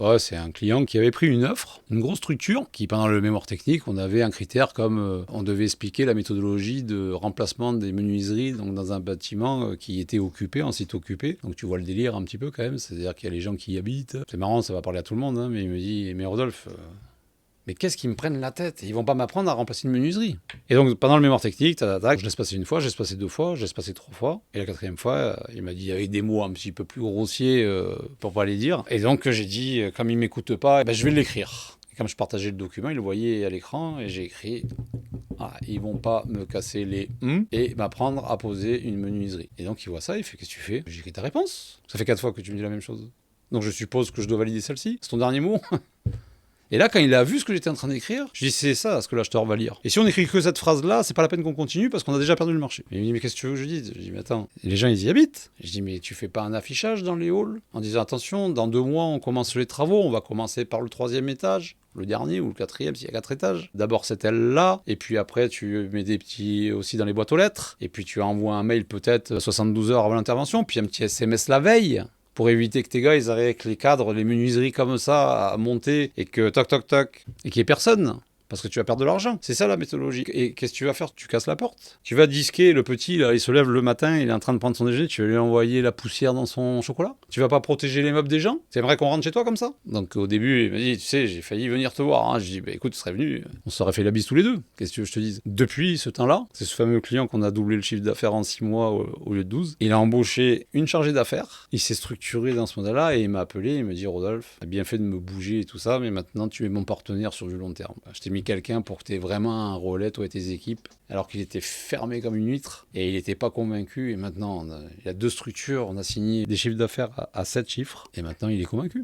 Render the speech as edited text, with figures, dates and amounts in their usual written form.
Ouais, c'est un client qui avait pris une offre, une grosse structure, qui pendant le mémoire technique, on avait un critère comme on devait expliquer la méthodologie de remplacement des menuiseries donc dans un bâtiment qui était occupé, en site occupé. Donc tu vois le délire un petit peu quand même, c'est-à-dire qu'il y a les gens qui y habitent. C'est marrant, ça va parler à tout le monde, hein, mais il me dit, mais Rodolphe, mais qu'est-ce qu'ils me prennent la tête? Ils vont pas m'apprendre à remplacer une menuiserie. Et donc, pendant le mémoire technique, je laisse passer une fois, je laisse passer deux fois, je laisse passer trois fois. Et la quatrième fois, il m'a dit avec des mots un petit peu plus grossiers pour pas les dire. Et donc, j'ai dit, comme il m'écoute pas, eh ben, je vais l'écrire. Et comme je partageais le document, il le voyait à l'écran et j'ai écrit voilà, ils vont pas me casser les et m'apprendre à poser une menuiserie. Et donc, il voit ça, il fait qu'est-ce que tu fais? J'ai écrit ta réponse. Ça fait 4 fois que tu me dis la même chose. Donc, je suppose que je dois valider celle-ci. C'est ton dernier mot. Et là, quand il a vu ce que j'étais en train d'écrire, je dis c'est ça ce que l'acheteur va lire. Et si on écrit que cette phrase-là, c'est pas la peine qu'on continue parce qu'on a déjà perdu le marché. Et il me dit mais qu'est-ce que tu veux que je dise? Je dis mais attends, les gens ils y habitent. Je dis mais tu fais pas un affichage dans les halls en disant attention, dans 2 mois on commence les travaux, on va commencer par le 3e étage. Le dernier ou le 4e, s'il y a 4 étages. D'abord cette aile-là, et puis après tu mets des petits aussi dans les boîtes aux lettres, et puis tu envoies un mail peut-être 72 heures avant l'intervention, puis un petit SMS la veille pour éviter que tes gars, ils arrivent avec les cadres, les menuiseries comme ça, à monter, et que toc toc toc, et qu'il n'y ait personne. Parce que tu vas perdre de l'argent. C'est ça la méthodologie. Et qu'est-ce que tu vas faire? Tu casses la porte. Tu vas disquer le petit, là, il se lève le matin, il est en train de prendre son déjeuner, tu vas lui envoyer la poussière dans son chocolat. Tu vas pas protéger les meubles des gens. C'est vrai qu'on rentre chez toi comme ça? Donc au début, il m'a dit, tu sais, j'ai failli venir te voir. Hein. Je dis, bah écoute, tu serais venu, on s'aurait fait la bise tous les deux. Qu'est-ce que tu veux que je te dise? Depuis ce temps-là, c'est ce fameux client qu'on a doublé le chiffre d'affaires en 6 mois au lieu de 12. Il a embauché une chargée d'affaires. Il s'est structuré dans ce modèle-là et il m'a appelé, il me dit, Rodolphe, t'as bien fait de me bouger et tout ça, mais maintenant tu es mon partenaire sur du long terme. Je t'ai mis quelqu'un pour que tu aies vraiment un relais, toi et tes équipes, alors qu'il était fermé comme une huître et il n'était pas convaincu. Et maintenant, il y a 2 structures, on a signé des chiffres d'affaires à 7 chiffres et maintenant il est convaincu.